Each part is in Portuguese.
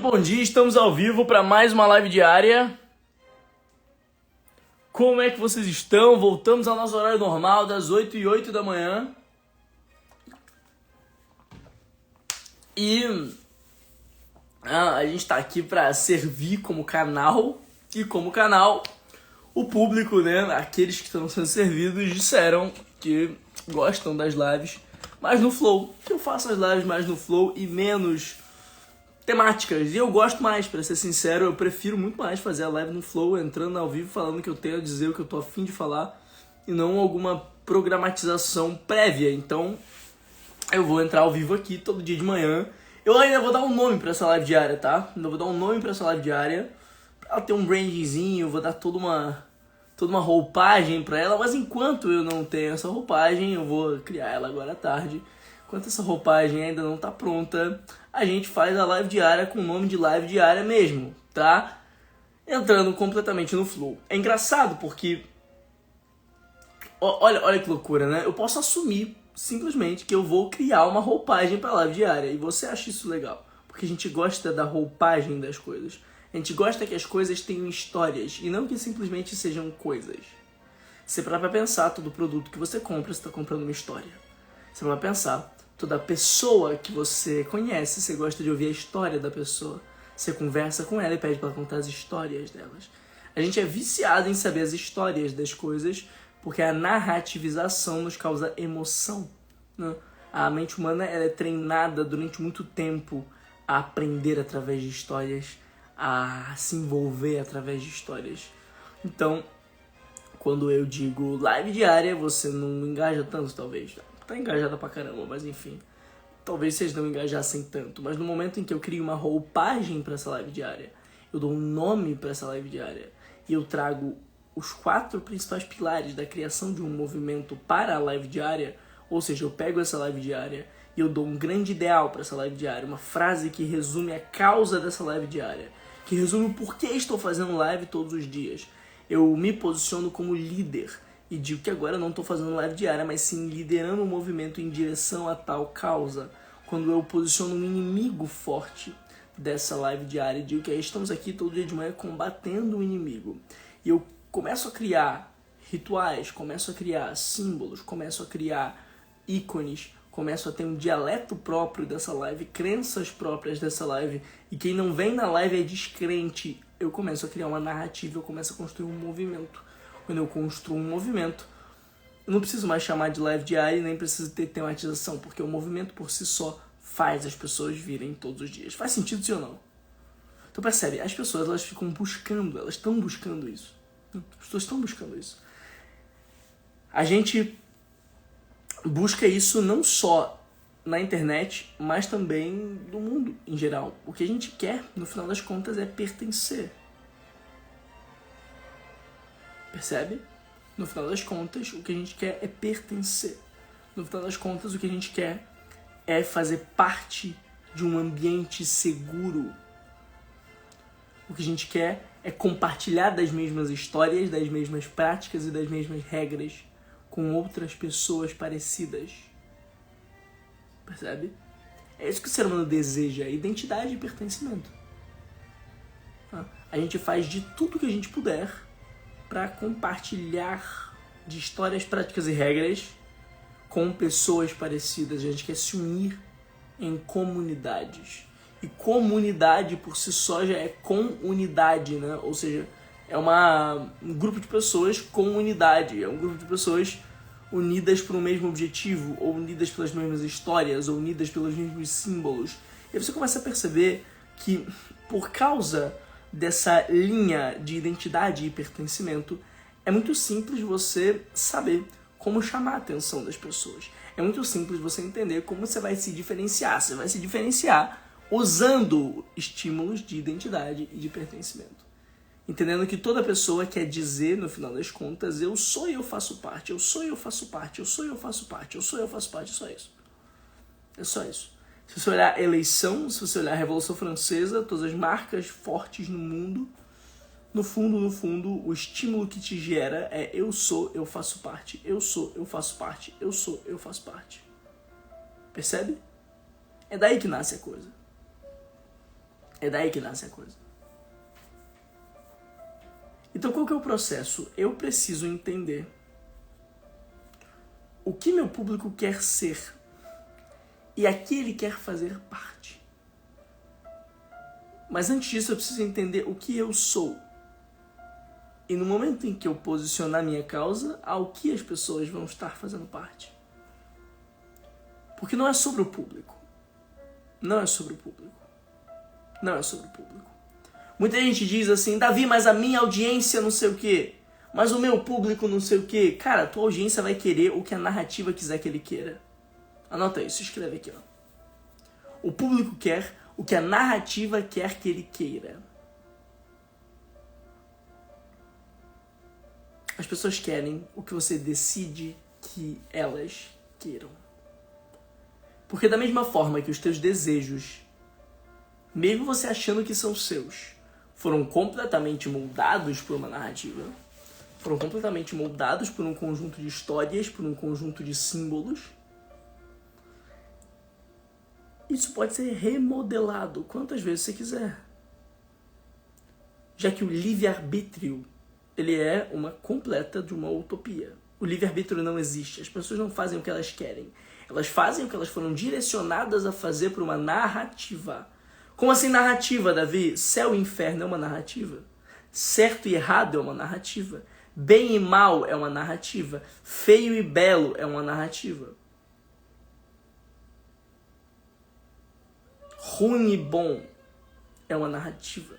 Muito bom dia, estamos ao vivo para mais uma live diária. Como é que vocês estão? Voltamos ao nosso horário normal, das 8h08 da manhã. E a gente está aqui para servir como canal. E como canal, o público, né, aqueles que estão sendo servidos, disseram que gostam das lives mais no flow. Que eu faço as lives mais no flow e menos temáticas. E eu gosto mais, pra ser sincero, eu prefiro muito mais fazer a live no flow, entrando ao vivo, falando o que eu tenho a dizer, o que eu tô a fim de falar, e não alguma programatização prévia. Então, eu vou entrar ao vivo aqui todo dia de manhã. Eu ainda vou dar um nome pra essa live diária, tá? Ainda vou dar um nome pra essa live diária, pra ela ter um brandingzinho, vou dar toda uma roupagem pra ela, mas enquanto eu não tenho essa roupagem, eu vou criar ela agora à tarde. Enquanto essa roupagem ainda não tá pronta, a gente faz a live diária com o nome de live diária mesmo, tá? Entrando completamente no flow. É engraçado porque... Olha que loucura, né? Eu posso assumir simplesmente que eu vou criar uma roupagem pra live diária. E você acha isso legal. Porque a gente gosta da roupagem das coisas. A gente gosta que as coisas tenham histórias e não que simplesmente sejam coisas. Você para pra pensar, todo produto que você compra, você tá comprando uma história. Você vai pensar, toda pessoa que você conhece, você gosta de ouvir a história da pessoa. Você conversa com ela e pede para ela contar as histórias delas. A gente é viciado em saber as histórias das coisas porque a narrativização nos causa emoção, né? A mente humana ela é treinada durante muito tempo a aprender através de histórias, a se envolver através de histórias. Então, quando eu digo live diária, você não engaja tanto, talvez. Tá engajada pra caramba, mas enfim. Talvez vocês não engajassem tanto. Mas no momento em que eu crio uma roupagem pra essa live diária, eu dou um nome pra essa live diária, e eu trago os 4 principais pilares da criação de um movimento para a live diária, ou seja, eu pego essa live diária e eu dou um grande ideal pra essa live diária, uma frase que resume a causa dessa live diária, que resume o porquê estou fazendo live todos os dias. Eu me posiciono como líder e digo que agora eu não estou fazendo live diária, mas sim liderando um movimento em direção a tal causa. Quando eu posiciono um inimigo forte dessa live diária e digo que estamos aqui todo dia de manhã combatendo o inimigo. E eu começo a criar rituais, começo a criar símbolos, começo a criar ícones, começo a ter um dialeto próprio dessa live, crenças próprias dessa live. E quem não vem na live é descrente. Eu começo a criar uma narrativa, eu começo a construir um movimento. Quando eu construo um movimento, eu não preciso mais chamar de live diária e nem preciso ter tematização, porque o movimento por si só faz as pessoas virem todos os dias. Faz sentido sim ou não? Então percebe, as pessoas elas ficam buscando, elas estão buscando isso. As pessoas estão buscando isso. A gente busca isso não só na internet, mas também no mundo em geral. O que a gente quer, no final das contas, é pertencer. Percebe? No final das contas, o que a gente quer é pertencer. No final das contas, o que a gente quer é fazer parte de um ambiente seguro. O que a gente quer é compartilhar das mesmas histórias, das mesmas práticas e das mesmas regras com outras pessoas parecidas. Percebe? É isso que o ser humano deseja, identidade e pertencimento. A gente faz de tudo que a gente puder para compartilhar de histórias, práticas e regras com pessoas parecidas. A gente quer se unir em comunidades. E comunidade por si só já é comunidade, né? Ou seja, é um grupo de pessoas com unidade. É um grupo de pessoas unidas por um mesmo objetivo, ou unidas pelas mesmas histórias, ou unidas pelos mesmos símbolos. E aí você começa a perceber que, por causa dessa linha de identidade e pertencimento, é muito simples você saber como chamar a atenção das pessoas. É muito simples você entender como você vai se diferenciar. Você vai se diferenciar usando estímulos de identidade e de pertencimento. Entendendo que toda pessoa quer dizer, no final das contas, eu sou e eu faço parte, eu sou e eu faço parte, eu sou e eu faço parte, eu sou e eu faço parte, é só isso. É só isso. Se você olhar a eleição, se você olhar a Revolução Francesa, todas as marcas fortes no mundo, no fundo, o estímulo que te gera é eu sou, eu faço parte, eu sou, eu faço parte, eu sou, eu faço parte. Percebe? É daí que nasce a coisa. É daí que nasce a coisa. Então qual que é o processo? Eu preciso entender o que meu público quer ser e a que ele quer fazer parte. Mas antes disso eu preciso entender o que eu sou. E no momento em que eu posicionar minha causa, ao que as pessoas vão estar fazendo parte. Porque não é sobre o público. Não é sobre o público. Não é sobre o público. Muita gente diz assim, Davi, mas a minha audiência não sei o quê. Mas o meu público não sei o quê. Cara, a tua audiência vai querer o que a narrativa quiser que ele queira. Anota isso, escreve aqui, ó. O público quer o que a narrativa quer que ele queira. As pessoas querem o que você decide que elas queiram. Porque da mesma forma que os teus desejos, mesmo você achando que são seus, foram completamente moldados por uma narrativa, foram completamente moldados por um conjunto de histórias, por um conjunto de símbolos, isso pode ser remodelado quantas vezes você quiser. Já que o livre-arbítrio, ele é uma completa de uma utopia. O livre-arbítrio não existe. As pessoas não fazem o que elas querem. Elas fazem o que elas foram direcionadas a fazer por uma narrativa. Como assim narrativa, Davi? Céu e inferno é uma narrativa. Certo e errado é uma narrativa. Bem e mal é uma narrativa. Feio e belo é uma narrativa. Ruim e bom é uma narrativa.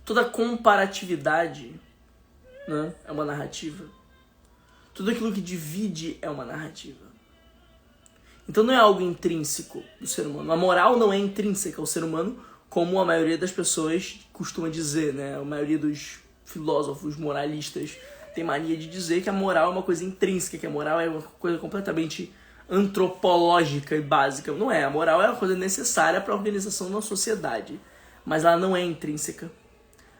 Toda comparatividade, né, é uma narrativa. Tudo aquilo que divide é uma narrativa. Então não é algo intrínseco do ser humano. A moral não é intrínseca ao ser humano, como a maioria das pessoas costuma dizer, né? A maioria dos filósofos moralistas tem mania de dizer que a moral é uma coisa intrínseca, que a moral é uma coisa completamente antropológica e básica. Não é. A moral é uma coisa necessária para a organização da sociedade, mas ela não é intrínseca.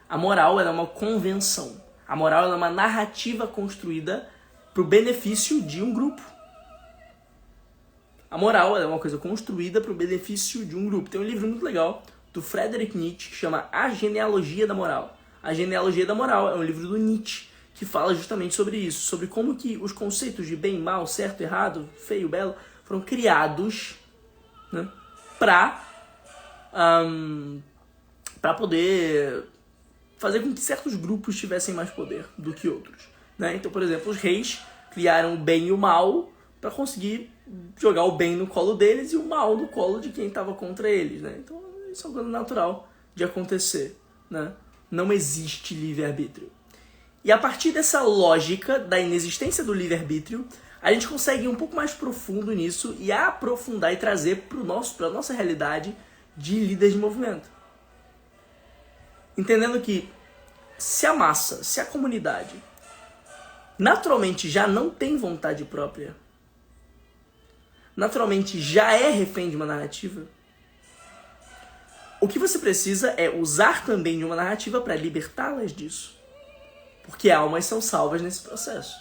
A moral ela é uma convenção. A moral ela é uma narrativa construída para o benefício de um grupo. A moral ela é uma coisa construída para o benefício de um grupo. Tem um livro muito legal do Friedrich Nietzsche que chama A Genealogia da Moral. A Genealogia da Moral é um livro do Nietzsche que fala justamente sobre isso, sobre como que os conceitos de bem, mal, certo, errado, feio, belo foram criados, né, para poder fazer com que certos grupos tivessem mais poder do que outros, né? Então, por exemplo, os reis criaram o bem e o mal para conseguir jogar o bem no colo deles e o mal no colo de quem estava contra eles, né? Então, isso é uma coisa natural de acontecer, né? Não existe livre-arbítrio. E a partir dessa lógica da inexistência do livre-arbítrio, a gente consegue ir um pouco mais profundo nisso e aprofundar e trazer para a nossa realidade de líderes de movimento. Entendendo que se a massa, se a comunidade naturalmente já não tem vontade própria, naturalmente já é refém de uma narrativa, o que você precisa é usar também de uma narrativa para libertá-las disso. Porque almas são salvas nesse processo.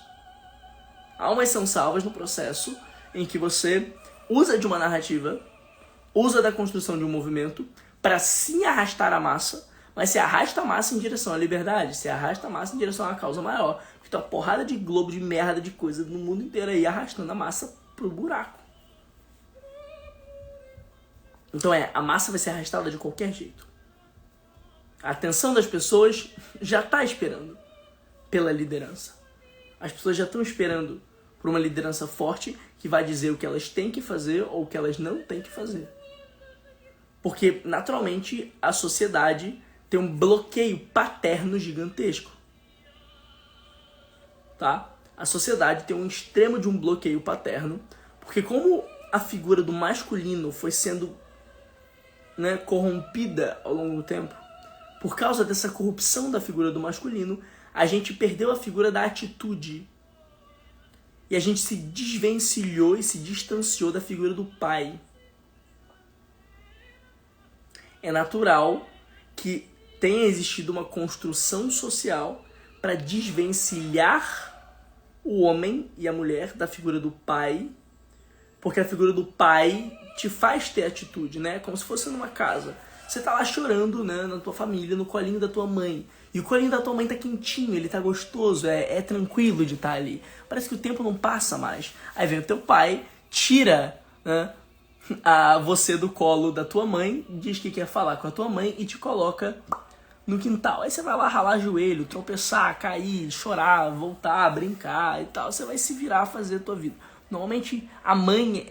Almas são salvas no processo em que você usa de uma narrativa, usa da construção de um movimento para sim arrastar a massa, mas se arrasta a massa em direção à liberdade, se arrasta a massa em direção a uma causa maior. Porque tem uma porrada de globo de merda de coisa no mundo inteiro aí arrastando a massa pro buraco. Então a massa vai ser arrastada de qualquer jeito. A atenção das pessoas já está esperando pela liderança. As pessoas já estão esperando por uma liderança forte que vai dizer o que elas têm que fazer ou o que elas não têm que fazer. Porque, naturalmente, a sociedade tem um bloqueio paterno gigantesco. Tá? A sociedade tem um extremo de um bloqueio paterno, porque como a figura do masculino foi sendo, né, corrompida ao longo do tempo, por causa dessa corrupção da figura do masculino, a gente perdeu a figura da atitude. E a gente se desvencilhou e se distanciou da figura do pai. É natural que tenha existido uma construção social para desvencilhar o homem e a mulher da figura do pai, porque a figura do pai te faz ter atitude, né? Como se fosse numa casa. Você tá lá chorando, né, na tua família, no colinho da tua mãe. E o colinho da tua mãe tá quentinho, ele tá gostoso, é tranquilo de estar ali. Parece que o tempo não passa mais. Aí vem o teu pai, tira, né, você do colo da tua mãe, diz que quer falar com a tua mãe e te coloca no quintal. Aí você vai lá ralar joelho, tropeçar, cair, chorar, voltar, brincar e tal. Você vai se virar a fazer a tua vida. Normalmente a mãe,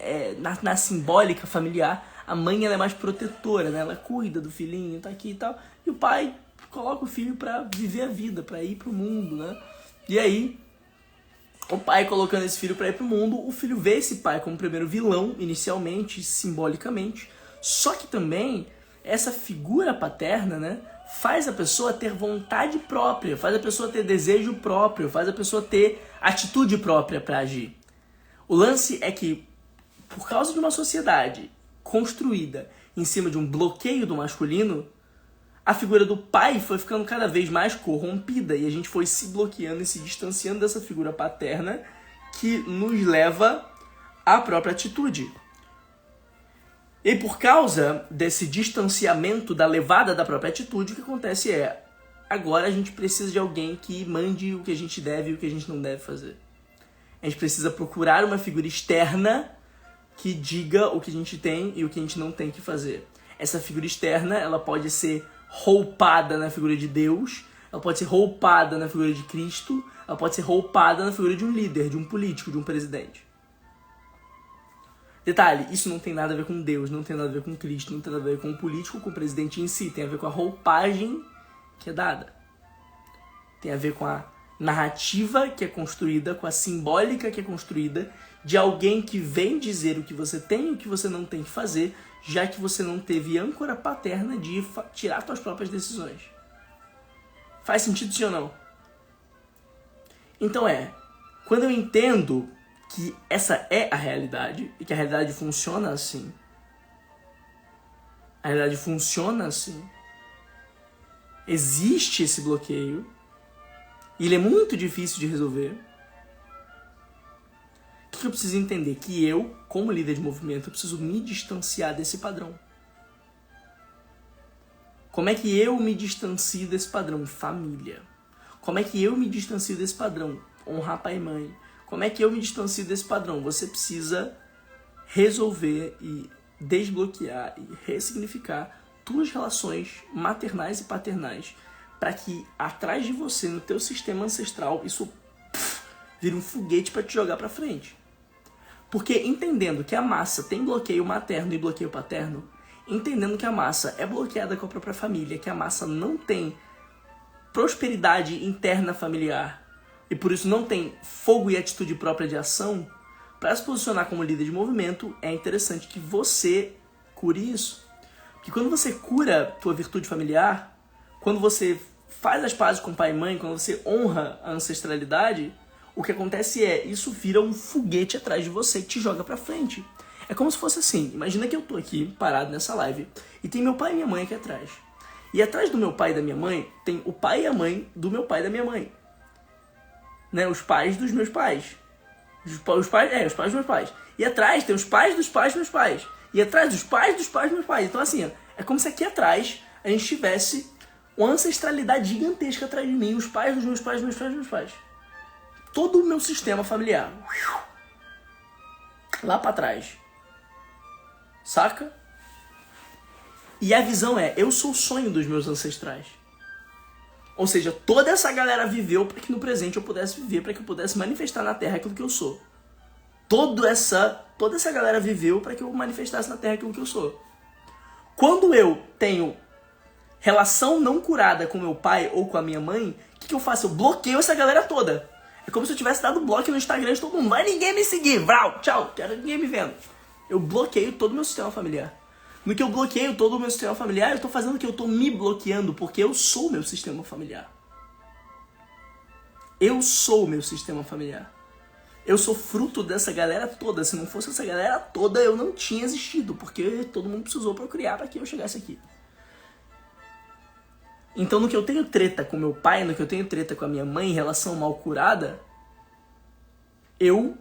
na simbólica familiar, a mãe ela é mais protetora, né? Ela cuida do filhinho, tá aqui e tal. E o pai coloca o filho pra viver a vida, pra ir pro mundo, né? E aí, o pai colocando esse filho pra ir pro mundo, o filho vê esse pai como o primeiro vilão, inicialmente, simbolicamente. Só que também, essa figura paterna, né? Faz a pessoa ter vontade própria, faz a pessoa ter desejo próprio, faz a pessoa ter atitude própria pra agir. O lance é que, por causa de uma sociedade construída em cima de um bloqueio do masculino, a figura do pai foi ficando cada vez mais corrompida e a gente foi se bloqueando e se distanciando dessa figura paterna que nos leva à própria atitude. E por causa desse distanciamento da levada da própria atitude, o que acontece é, agora a gente precisa de alguém que mande o que a gente deve e o que a gente não deve fazer. A gente precisa procurar uma figura externa que diga o que a gente tem e o que a gente não tem que fazer. Essa figura externa, ela pode ser roupada na figura de Deus, ela pode ser roupada na figura de Cristo, ela pode ser roupada na figura de um líder, de um político, de um presidente. Detalhe, isso não tem nada a ver com Deus, não tem nada a ver com Cristo, não tem nada a ver com o político, com o presidente em si, tem a ver com a roupagem que é dada. Tem a ver com a narrativa que é construída, com a simbólica que é construída, de alguém que vem dizer o que você tem e o que você não tem que fazer, já que você não teve âncora paterna de tirar suas próprias decisões. Faz sentido sim ou não? Então quando eu entendo que essa é a realidade, e que a realidade funciona assim, existe esse bloqueio, e ele é muito difícil de resolver, o que eu preciso entender? Que eu, como líder de movimento, eu preciso me distanciar desse padrão. Como é que eu me distancio desse padrão? Família. Como é que eu me distancio desse padrão? Honrar pai e mãe. Como é que eu me distancio desse padrão? Você precisa resolver e desbloquear e ressignificar tuas relações maternais e paternais para que atrás de você, no teu sistema ancestral, isso vire um foguete para te jogar para frente. Porque entendendo que a massa tem bloqueio materno e bloqueio paterno, entendendo que a massa é bloqueada com a própria família, que a massa não tem prosperidade interna familiar e por isso não tem fogo e atitude própria de ação, para se posicionar como líder de movimento, é interessante que você cure isso. Porque quando você cura tua virtude familiar, quando você faz as pazes com pai e mãe, quando você honra a ancestralidade, o que acontece isso vira um foguete atrás de você que te joga pra frente. É como se fosse assim, imagina que eu tô aqui, parado nessa live, e tem meu pai e minha mãe aqui atrás. E atrás do meu pai e da minha mãe, tem o pai e a mãe do meu pai e da minha mãe. Né? Os pais dos meus pais. Os pais dos meus pais. E atrás tem os pais dos pais dos meus pais. E atrás dos pais dos pais dos meus pais. Então assim, é como se aqui atrás a gente tivesse uma ancestralidade gigantesca atrás de mim, os pais dos meus pais, dos meus pais, dos meus pais. Todo o meu sistema familiar. Lá pra trás. Saca? E a visão eu sou o sonho dos meus ancestrais. Ou seja, toda essa galera viveu para que no presente eu pudesse viver, para que eu pudesse manifestar na Terra aquilo que eu sou. Toda essa galera viveu para que eu manifestasse na Terra aquilo que eu sou. Quando eu tenho relação não curada com meu pai ou com a minha mãe, o que eu faço? Eu bloqueio essa galera toda. É como se eu tivesse dado bloco no Instagram de todo mundo. Vai ninguém me seguir, vrau, tchau, quero ninguém me vendo. Eu bloqueio todo o meu sistema familiar. No que eu bloqueio todo o meu sistema familiar, eu estou fazendo o que? Eu estou me bloqueando, porque eu sou o meu sistema familiar. Eu sou o meu sistema familiar. Eu sou fruto dessa galera toda. Se não fosse essa galera toda, eu não tinha existido, porque todo mundo precisou procriar para que eu chegasse aqui. Então, no que eu tenho treta com meu pai, no que eu tenho treta com a minha mãe em relação mal curada, eu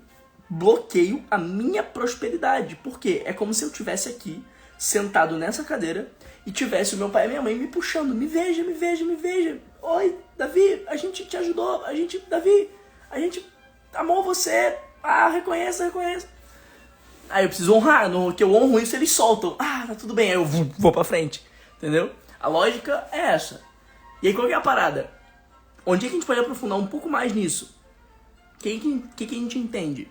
bloqueio a minha prosperidade. Por quê? É como se eu estivesse aqui, sentado nessa cadeira, e tivesse o meu pai e minha mãe me puxando. Me veja, me veja, me veja. Oi, Davi, a gente te ajudou. Davi, a gente amou você. Ah, reconheça. Aí eu preciso honrar. No que eu honro isso, eles soltam. Ah, tá tudo bem. Aí eu vou pra frente. Entendeu? A lógica é essa. E aí qual que é a parada? Onde é que a gente pode aprofundar um pouco mais nisso? O que a gente entende?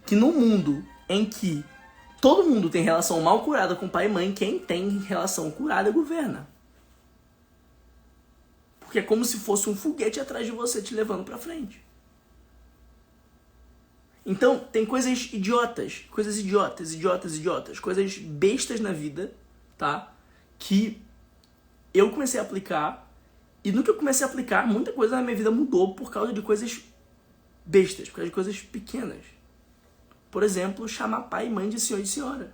Que no mundo em que todo mundo tem relação mal curada com pai e mãe, quem tem relação curada governa. Porque é como se fosse um foguete atrás de você te levando pra frente. Então, tem coisas idiotas, coisas bestas na vida, tá? Que eu comecei a aplicar, e no que eu comecei a aplicar, muita coisa na minha vida mudou por causa de coisas bestas, por causa de coisas pequenas. Por exemplo, chamar pai e mãe de senhor e senhora.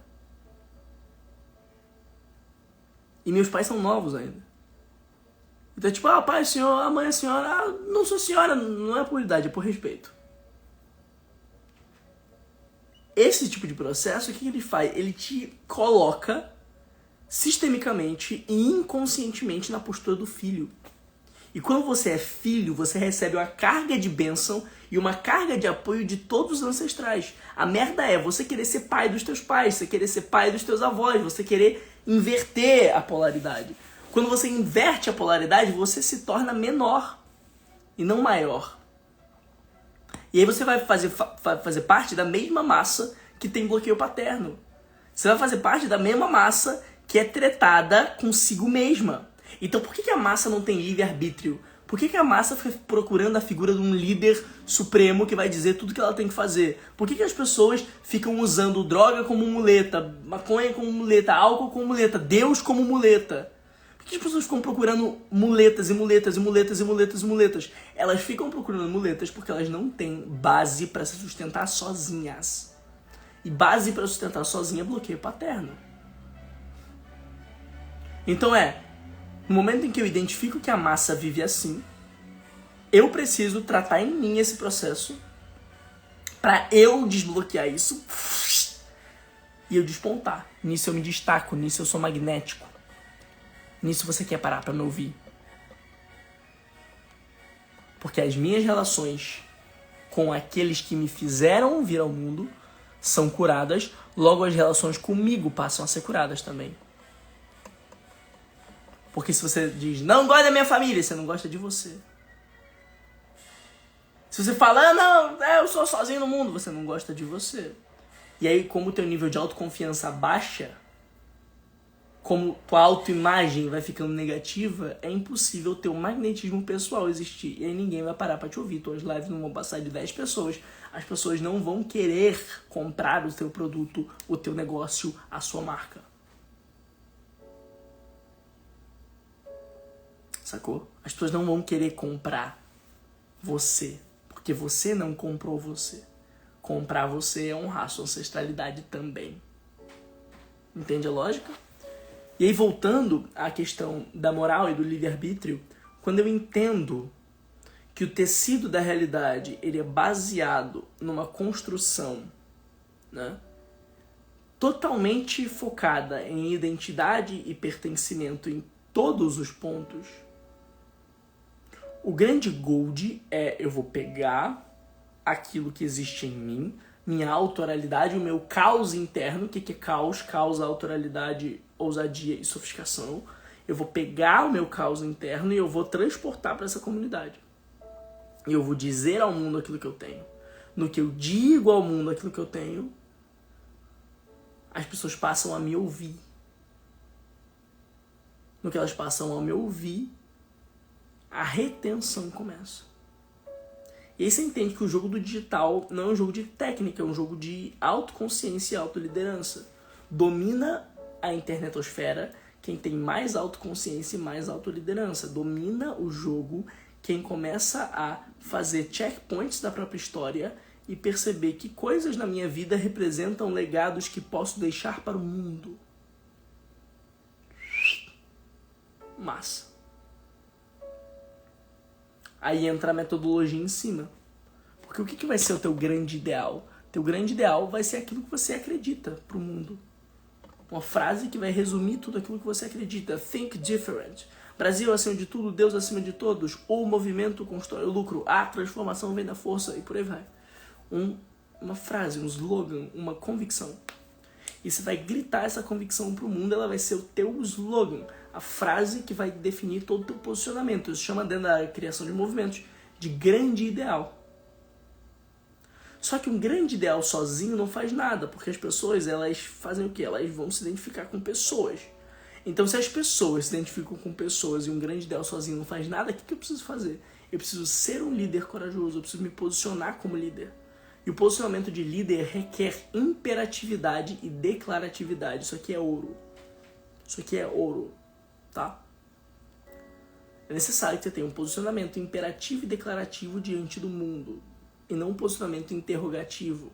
E meus pais são novos ainda. Então, tipo, pai é senhor, a mãe é senhora. Não sou senhora, não é por idade, é por respeito. Esse tipo de processo, o que ele faz? Ele te coloca sistemicamente e inconscientemente na postura do filho. E quando você é filho, você recebe uma carga de bênção e uma carga de apoio de todos os ancestrais. A merda é você querer ser pai dos teus pais, você querer ser pai dos teus avós, você querer inverter a polaridade. Quando você inverte a polaridade, você se torna menor e não maior. E aí você vai fazer parte da mesma massa que tem bloqueio paterno. Você vai fazer parte da mesma massa que é tretada consigo mesma. Então por que a massa não tem livre-arbítrio? Por que a massa fica procurando a figura de um líder supremo que vai dizer tudo que ela tem que fazer? Por que as pessoas ficam usando droga como muleta, maconha como muleta, álcool como muleta, Deus como muleta? Por que as pessoas ficam procurando muletas? Elas ficam procurando muletas porque elas não têm base para se sustentar sozinhas. E base para sustentar sozinha é bloqueio paterno. Então no momento em que eu identifico que a massa vive assim, eu preciso tratar em mim esse processo para eu desbloquear isso e eu despontar. Nisso eu me destaco, nisso eu sou magnético. Nisso você quer parar para me ouvir. Porque as minhas relações com aqueles que me fizeram vir ao mundo são curadas, logo as relações comigo passam a ser curadas também. Porque se você diz, não gosta da minha família, você não gosta de você. Se você fala, eu sou sozinho no mundo, você não gosta de você. E aí, como o teu nível de autoconfiança baixa, como tua autoimagem vai ficando negativa, é impossível ter um magnetismo pessoal existir. E aí ninguém vai parar pra te ouvir. Tuas lives não vão passar de 10 pessoas. As pessoas não vão querer comprar o teu produto, o teu negócio, a sua marca. Sacou? As pessoas não vão querer comprar você, porque você não comprou você. Comprar você é honrar sua ancestralidade também. Entende a lógica? E aí, voltando à questão da moral e do livre-arbítrio, quando eu entendo que o tecido da realidade ele é baseado numa construção, né, totalmente focada em identidade e pertencimento em todos os pontos, o grande gold eu vou pegar aquilo que existe em mim, minha autoralidade, o meu caos interno. O que é caos? Caos, autoralidade, ousadia e sofisticação. Eu vou pegar o meu caos interno e eu vou transportar para essa comunidade. E eu vou dizer ao mundo aquilo que eu tenho. No que eu digo ao mundo aquilo que eu tenho, as pessoas passam a me ouvir. No que elas passam a me ouvir, a retenção começa. E aí você entende que o jogo do digital não é um jogo de técnica, é um jogo de autoconsciência e autoliderança. Domina a internetosfera quem tem mais autoconsciência e mais autoliderança. Domina o jogo quem começa a fazer checkpoints da própria história e perceber que coisas na minha vida representam legados que posso deixar para o mundo. Massa. Aí entra a metodologia em cima. Porque o que vai ser o teu grande ideal? Teu grande ideal vai ser aquilo que você acredita pro mundo. Uma frase que vai resumir tudo aquilo que você acredita. Think different. Brasil acima de tudo, Deus acima de todos. O movimento constrói o lucro. A transformação vem da força e por aí vai. Uma frase, um slogan, uma convicção. E você vai gritar essa convicção pro mundo, ela vai ser o teu slogan. A frase que vai definir todo o teu posicionamento. Isso chama dentro da criação de movimentos de grande ideal. Só que um grande ideal sozinho não faz nada, porque as pessoas, elas fazem o quê? Elas vão se identificar com pessoas. Então, se as pessoas se identificam com pessoas e um grande ideal sozinho não faz nada, o que eu preciso fazer? Eu preciso ser um líder corajoso, eu preciso me posicionar como líder. E o posicionamento de líder requer imperatividade e declaratividade. Isso aqui é ouro. Isso aqui é ouro, tá? É necessário que você tenha um posicionamento imperativo e declarativo diante do mundo. E não um posicionamento interrogativo.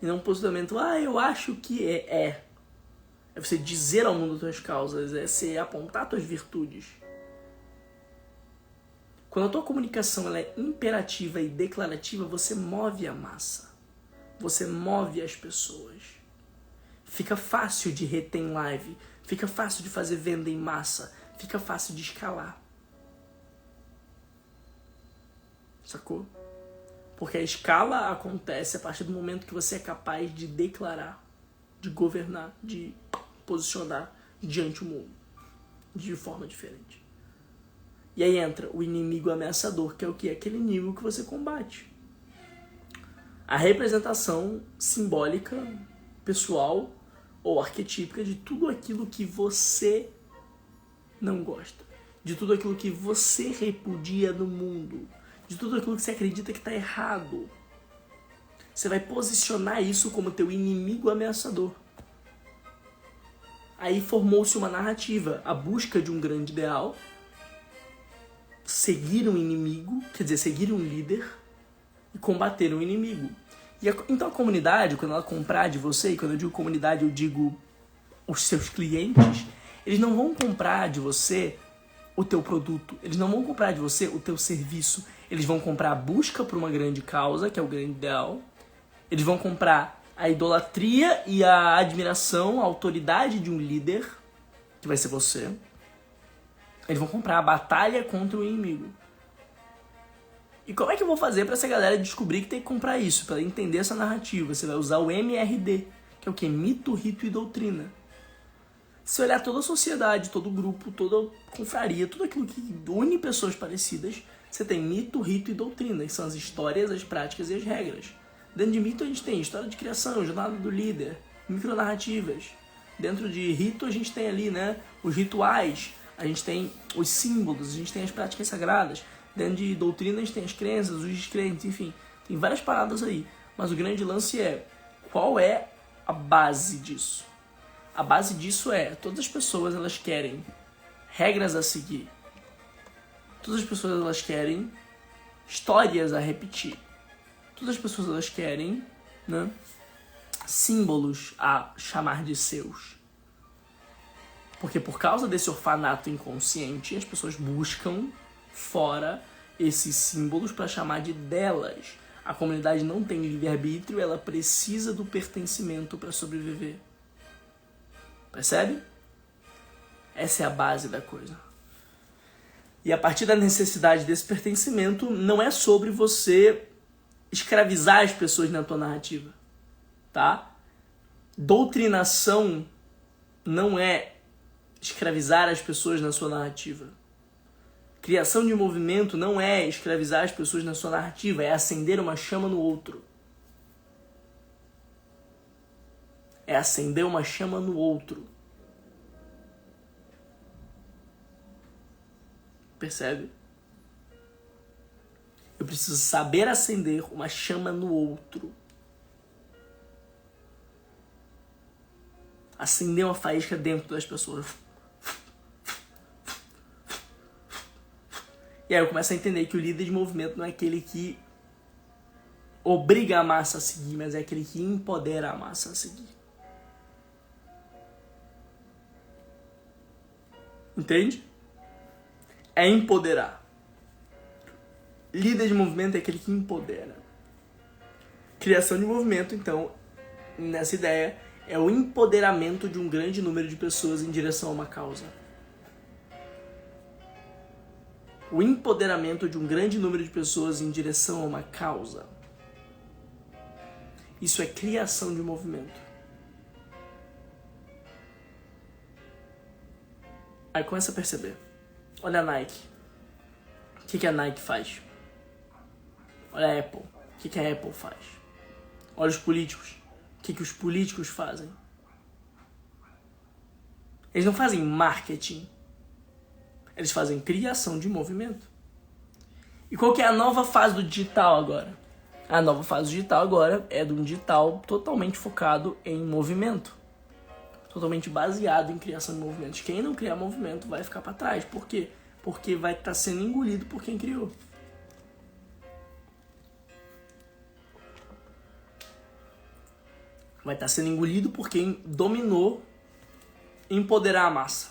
E não um posicionamento, eu acho que é. É você dizer ao mundo as tuas causas, é você apontar as tuas virtudes. Quando a tua comunicação ela é imperativa e declarativa, você move a massa. Você move as pessoas. Fica fácil de reter em live. Fica fácil de fazer venda em massa. Fica fácil de escalar. Sacou? Porque a escala acontece a partir do momento que você é capaz de declarar, de governar, de posicionar diante do mundo de forma diferente. E aí entra o inimigo ameaçador, que é o quê? Aquele inimigo que você combate. A representação simbólica, pessoal ou arquetípica de tudo aquilo que você não gosta. De tudo aquilo que você repudia no mundo. De tudo aquilo que você acredita que está errado. Você vai posicionar isso como teu inimigo ameaçador. Aí formou-se uma narrativa, a busca de um grande ideal, seguir um inimigo, quer dizer, seguir um líder e combater um inimigo. Então a comunidade, quando ela comprar de você, e quando eu digo comunidade eu digo os seus clientes, eles não vão comprar de você o teu produto, eles não vão comprar de você o teu serviço, eles vão comprar a busca por uma grande causa, que é o grande ideal, eles vão comprar a idolatria e a admiração, a autoridade de um líder, que vai ser você. Eles vão comprar a batalha contra o inimigo. E como é que eu vou fazer para essa galera descobrir que tem que comprar isso? Para entender essa narrativa, você vai usar o MRD, que é o que? Mito, rito e doutrina. Se olhar toda a sociedade, todo grupo, toda confraria, tudo aquilo que une pessoas parecidas, você tem mito, rito e doutrina, que são as histórias, as práticas e as regras. Dentro de mito a gente tem história de criação, jornada do líder, micronarrativas. Dentro de rito a gente tem ali, né, os rituais, a gente tem os símbolos, a gente tem as práticas sagradas. Dentro de doutrina a gente tem as crenças, os descrentes, enfim. Tem várias paradas aí. Mas o grande lance é, qual é a base disso? A base disso é, todas as pessoas elas querem regras a seguir. Todas as pessoas elas querem histórias a repetir. Todas as pessoas elas querem, né, símbolos a chamar de seus. Porque por causa desse orfanato inconsciente, as pessoas buscam fora esses símbolos para chamar de delas. A comunidade não tem livre-arbítrio, ela precisa do pertencimento para sobreviver. Percebe? Essa é a base da coisa. E a partir da necessidade desse pertencimento, não é sobre você escravizar as pessoas na tua narrativa, tá? Doutrinação não é escravizar as pessoas na sua narrativa. Criação de movimento não é escravizar as pessoas na sua narrativa, é acender uma chama no outro. É acender uma chama no outro. Percebe? Eu preciso saber acender uma chama no outro. Acender uma faísca dentro das pessoas. E aí eu começo a entender que o líder de movimento não é aquele que obriga a massa a seguir, mas é aquele que empodera a massa a seguir. Entende? É empoderar. Líder de movimento é aquele que empodera. Criação de movimento, então, nessa ideia, é o empoderamento de um grande número de pessoas em direção a uma causa. O empoderamento de um grande número de pessoas em direção a uma causa. Isso é criação de movimento. Aí começa a perceber. Olha a Nike. O que a Nike faz? Olha a Apple. O que a Apple faz? Olha os políticos. O que os políticos fazem? Eles não fazem marketing. Eles fazem criação de movimento. E qual que é a nova fase do digital agora? A nova fase do digital agora é de um digital totalmente focado em movimento. Totalmente baseado em criação de movimentos. Quem não criar movimento vai ficar para trás. Por quê? Porque vai estar sendo engolido por quem criou. Vai estar sendo engolido por quem dominou empoderar a massa.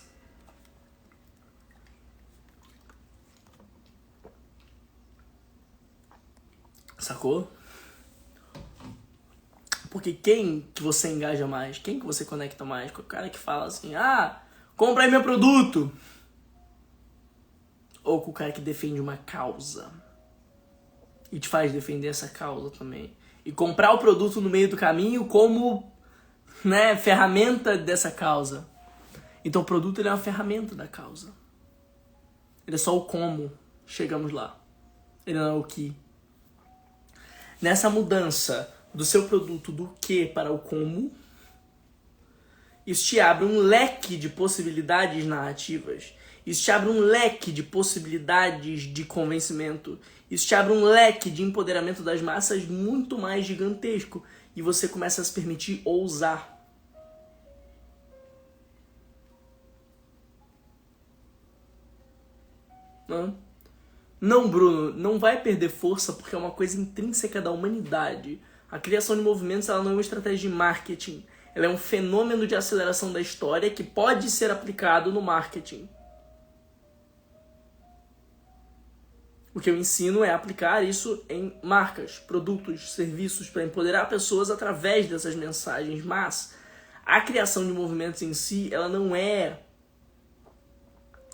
Sacou? Porque quem que você engaja mais? Quem que você conecta mais? Com o cara que fala assim, compra aí meu produto. Ou com o cara que defende uma causa. E te faz defender essa causa também. E comprar o produto no meio do caminho como, ferramenta dessa causa. Então o produto ele é uma ferramenta da causa. Ele é só o como chegamos lá. Ele não é o que. Nessa mudança do seu produto do que para o como, isso te abre um leque de possibilidades narrativas. Isso te abre um leque de possibilidades de convencimento. Isso te abre um leque de empoderamento das massas muito mais gigantesco. E você começa a se permitir ousar. Não, Bruno, não vai perder força porque é uma coisa intrínseca da humanidade. A criação de movimentos ela não é uma estratégia de marketing. Ela é um fenômeno de aceleração da história que pode ser aplicado no marketing. O que eu ensino é aplicar isso em marcas, produtos, serviços para empoderar pessoas através dessas mensagens. Mas a criação de movimentos em si, ela não é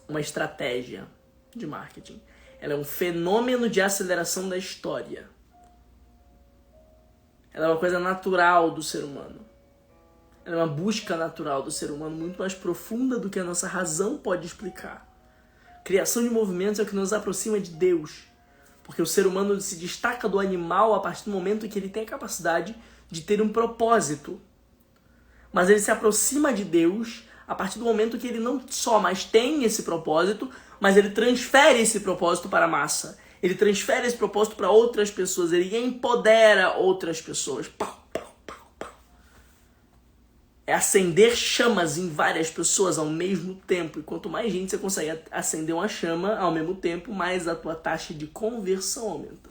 uma estratégia de marketing. Ela é um fenômeno de aceleração da história. Ela é uma coisa natural do ser humano. Ela é uma busca natural do ser humano muito mais profunda do que a nossa razão pode explicar. Criação de movimentos é o que nos aproxima de Deus. Porque o ser humano se destaca do animal a partir do momento em que ele tem a capacidade de ter um propósito. Mas ele se aproxima de Deus a partir do momento que ele não só mais tem esse propósito, mas ele transfere esse propósito para a massa. Ele transfere esse propósito para outras pessoas. Ele empodera outras pessoas. Pau, pau, pau, pau. É acender chamas em várias pessoas ao mesmo tempo. E quanto mais gente você consegue acender uma chama ao mesmo tempo, mais a tua taxa de conversão aumenta.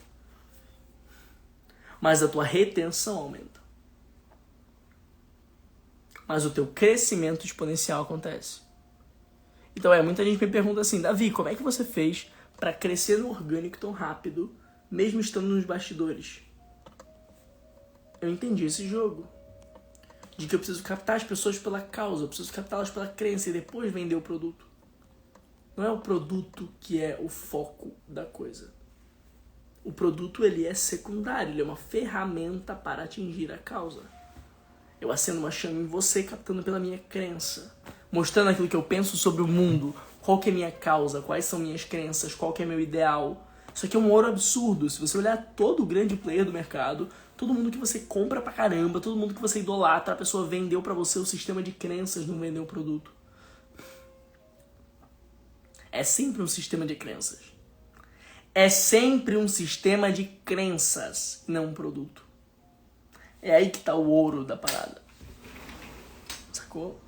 Mais a tua retenção aumenta. Mas o teu crescimento exponencial acontece. Então muita gente me pergunta assim, Davi, como é que você fez para crescer no orgânico tão rápido, mesmo estando nos bastidores? Eu entendi esse jogo. De que eu preciso captar as pessoas pela causa, eu preciso captá-las pela crença e depois vender o produto. Não é o produto que é o foco da coisa. O produto ele é secundário, ele é uma ferramenta para atingir a causa. Eu acendo uma chama em você captando pela minha crença, mostrando aquilo que eu penso sobre o mundo, qual que é a minha causa, quais são minhas crenças, qual que é meu ideal. Isso aqui é um ouro absurdo. Se você olhar todo o grande player do mercado, todo mundo que você compra pra caramba, todo mundo que você idolatra, a pessoa vendeu pra você o sistema de crenças, não vendeu o produto. É sempre um sistema de crenças. É sempre um sistema de crenças, não um produto. É aí que tá o ouro da parada. Sacou?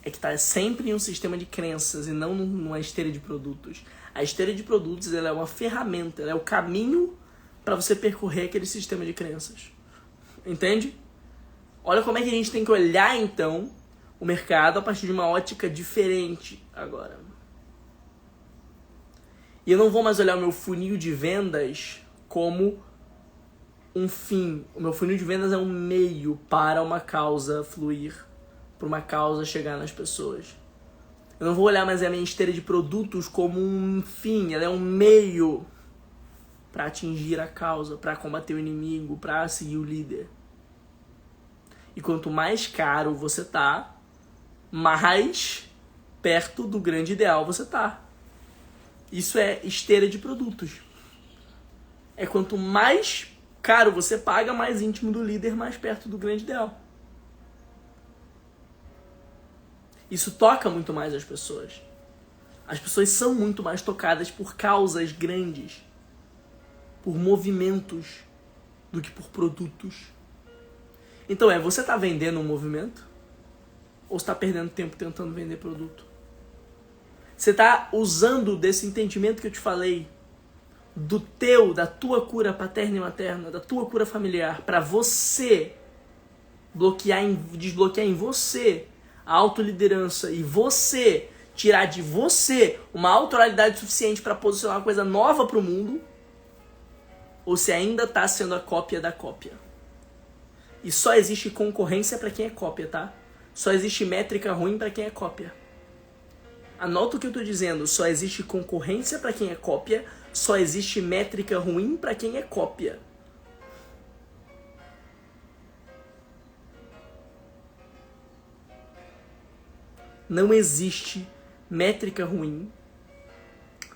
É que tá sempre em um sistema de crenças e não numa esteira de produtos. A esteira de produtos ela é uma ferramenta, ela é o caminho para você percorrer aquele sistema de crenças. Entende? Olha como é que a gente tem que olhar, então, o mercado a partir de uma ótica diferente agora. E eu não vou mais olhar o meu funil de vendas como um fim. O meu funil de vendas é um meio para uma causa fluir, para uma causa chegar nas pessoas. Eu não vou olhar mais a minha esteira de produtos como um fim, ela é um meio para atingir a causa, para combater o inimigo, para seguir o líder. E quanto mais caro você tá, mais perto do grande ideal você tá. Isso é esteira de produtos. É quanto mais caro você paga, mais íntimo do líder, mais perto do grande ideal. Isso toca muito mais as pessoas. As pessoas são muito mais tocadas por causas grandes, por movimentos, do que por produtos. Então você tá vendendo um movimento? Ou você tá perdendo tempo tentando vender produto? Você tá usando desse entendimento que eu te falei, da tua cura paterna e materna, da tua cura familiar, para você desbloquear em você a autoliderança e você tirar de você uma autoralidade suficiente para posicionar uma coisa nova para o mundo, ou se ainda está sendo a cópia da cópia. E só existe concorrência para quem é cópia, tá? Só existe métrica ruim para quem é cópia. Anota o que eu tô dizendo, só existe concorrência para quem é cópia, só existe métrica ruim para quem é cópia. Não existe métrica ruim,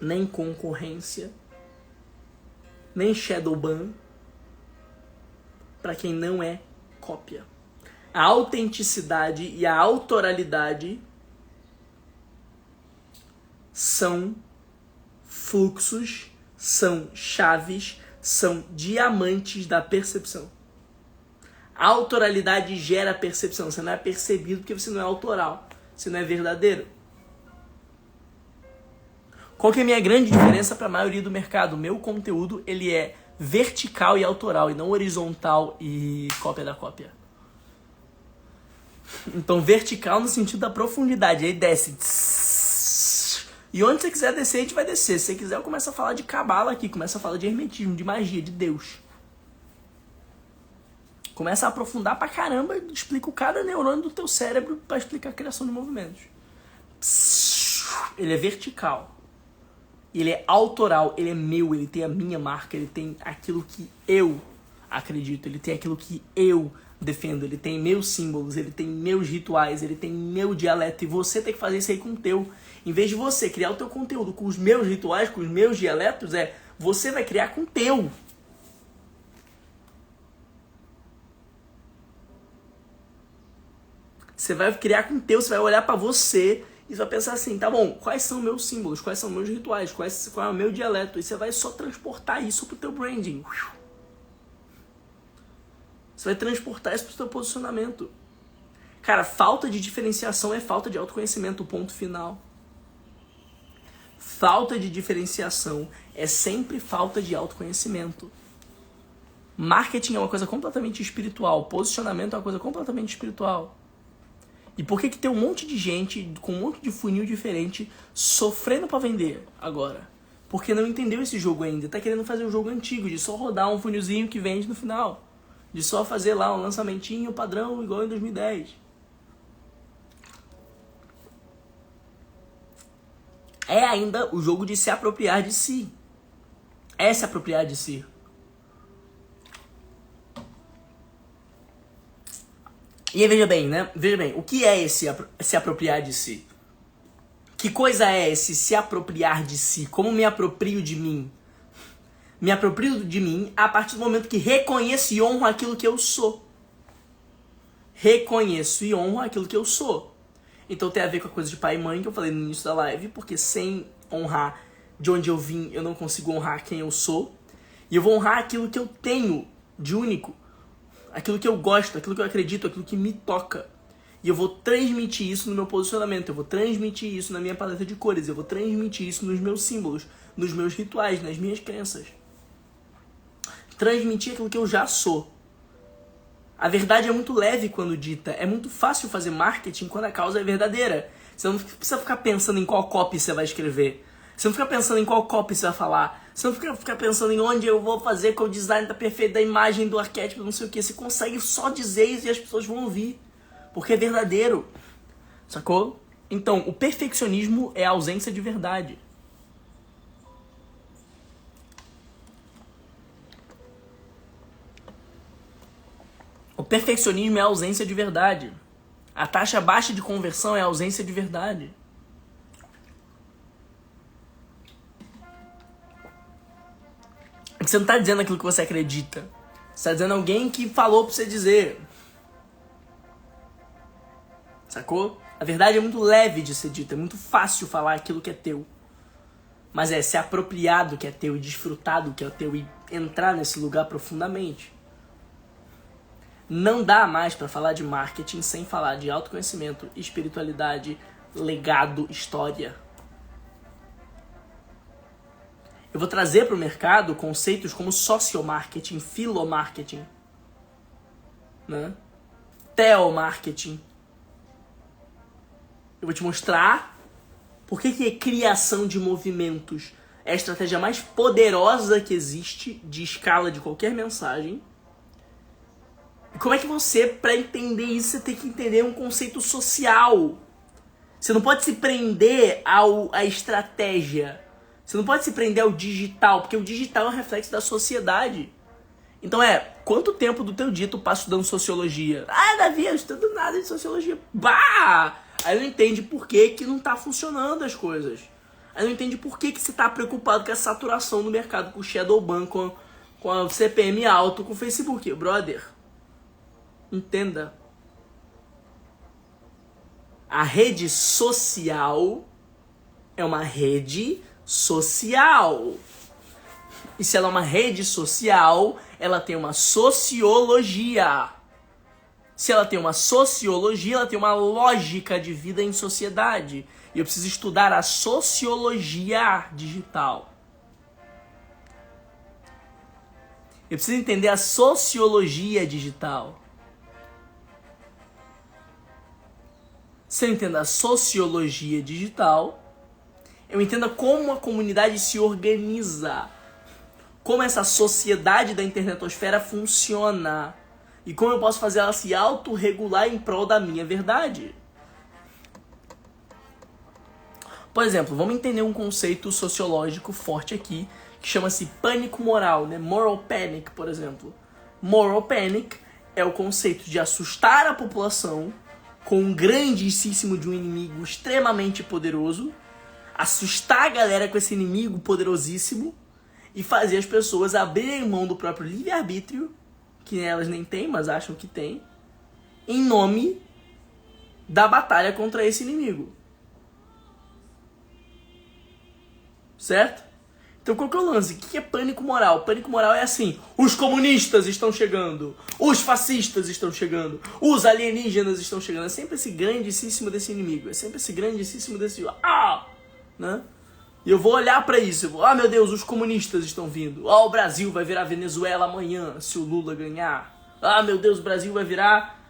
nem concorrência, nem shadow ban para quem não é cópia. A autenticidade e a autoralidade são fluxos, são chaves, são diamantes da percepção. A autoralidade gera percepção. Você não é percebido porque você não é autoral. Você não é verdadeiro. Qual que é a minha grande diferença para a maioria do mercado? O meu conteúdo ele é vertical e autoral, e não horizontal e cópia da cópia. Então, vertical no sentido da profundidade. Aí desce. E onde você quiser descer, a gente vai descer. Se você quiser, eu começo a falar de cabala aqui. Começo a falar de hermetismo, de magia, de Deus. Começa a aprofundar pra caramba e explica cada neurônio do teu cérebro pra explicar a criação de movimentos. Ele é vertical. Ele é autoral. Ele é meu. Ele tem a minha marca. Ele tem aquilo que eu acredito. Ele tem aquilo que eu defendo. Ele tem meus símbolos. Ele tem meus rituais. Ele tem meu dialeto. E você tem que fazer isso aí com o teu. Em vez de você criar o teu conteúdo com os meus rituais, com os meus dialetos, você vai criar com o teu. Você vai criar com o teu, você vai olhar pra você e vai pensar assim, tá bom, quais são meus símbolos, quais são meus rituais, qual é o meu dialeto? E você vai só transportar isso pro teu branding. Você vai transportar isso pro teu posicionamento. Cara, falta de diferenciação é falta de autoconhecimento, ponto final. Falta de diferenciação é sempre falta de autoconhecimento. Marketing é uma coisa completamente espiritual, posicionamento é uma coisa completamente espiritual. E por que tem um monte de gente com um monte de funil diferente sofrendo pra vender agora? Porque não entendeu esse jogo ainda. Tá querendo fazer o jogo antigo, de só rodar um funilzinho que vende no final. De só fazer lá um lançamentinho padrão igual em 2010. É ainda o jogo de se apropriar de si. É se apropriar de si. E aí, veja bem, né? Veja bem, o que é esse se apropriar de si? Que coisa é esse se apropriar de si? Como me aproprio de mim? Me aproprio de mim a partir do momento que reconheço e honro aquilo que eu sou. Reconheço e honro aquilo que eu sou. Então tem a ver com a coisa de pai e mãe que eu falei no início da live, porque sem honrar de onde eu vim, eu não consigo honrar quem eu sou. E eu vou honrar aquilo que eu tenho de único. Aquilo que eu gosto, aquilo que eu acredito, aquilo que me toca. E eu vou transmitir isso no meu posicionamento, eu vou transmitir isso na minha paleta de cores, eu vou transmitir isso nos meus símbolos, nos meus rituais, nas minhas crenças. Transmitir aquilo que eu já sou. A verdade é muito leve quando dita, é muito fácil fazer marketing quando a causa é verdadeira. Você não precisa ficar pensando em qual copy você vai escrever. Você não fica pensando em qual copy você vai falar. Você não fica pensando em onde eu vou fazer, qual o design tá perfeito, da imagem, do arquétipo, não sei o que. Você consegue só dizer isso e as pessoas vão ouvir. Porque é verdadeiro. Sacou? Então, o perfeccionismo é a ausência de verdade. O perfeccionismo é a ausência de verdade. A taxa baixa de conversão é a ausência de verdade. Você não tá dizendo aquilo que você acredita. Você tá dizendo alguém que falou pra você dizer. Sacou? A verdade é muito leve de ser dita. É muito fácil falar aquilo que é teu. Mas é ser apropriado que é teu e desfrutar do que é teu e entrar nesse lugar profundamente. Não dá mais pra falar de marketing sem falar de autoconhecimento, espiritualidade, legado, história. Eu vou trazer para o mercado conceitos como sociomarketing, filomarketing, né? Teomarketing. Eu vou te mostrar por que criação de movimentos é a estratégia mais poderosa que existe de escala de qualquer mensagem. E como é que você, para entender isso, você tem que entender um conceito social. Você não pode se prender à estratégia. Você não pode se prender ao digital, porque o digital é um reflexo da sociedade. Então quanto tempo do teu dia tu passa estudando sociologia? Ah, Davi, eu estudo nada de sociologia. Bah! Aí não entende por que não tá funcionando as coisas. Aí não entende por que você tá preocupado com a saturação do mercado, com o Shadowban, com a CPM alto, com o Facebook. Brother, entenda. A rede social é uma rede social. E se ela é uma rede social, ela tem uma sociologia. Se ela tem uma sociologia, ela tem uma lógica de vida em sociedade. E eu preciso estudar a sociologia digital. Eu preciso entender a sociologia digital. Se eu entendo a sociologia digital, eu entendo como a comunidade se organiza, como essa sociedade da internetosfera funciona e como eu posso fazer ela se autorregular em prol da minha verdade. Por exemplo, vamos entender um conceito sociológico forte aqui que chama-se pânico moral, né? Moral panic, por exemplo. Moral panic é o conceito de assustar a população com um grandíssimo de um inimigo extremamente poderoso, assustar a galera com esse inimigo poderosíssimo e fazer as pessoas abrirem mão do próprio livre-arbítrio, que elas nem têm, mas acham que têm, em nome da batalha contra esse inimigo. Certo? Então qual que é o lance? O que é pânico moral? Pânico moral é assim: os comunistas estão chegando, os fascistas estão chegando, os alienígenas estão chegando. É sempre esse grandíssimo desse inimigo, é sempre esse grandíssimo desse... né? E eu vou olhar pra isso, eu vou, meu Deus, os comunistas estão vindo. O Brasil vai virar Venezuela amanhã, se o Lula ganhar. Meu Deus, o Brasil vai virar,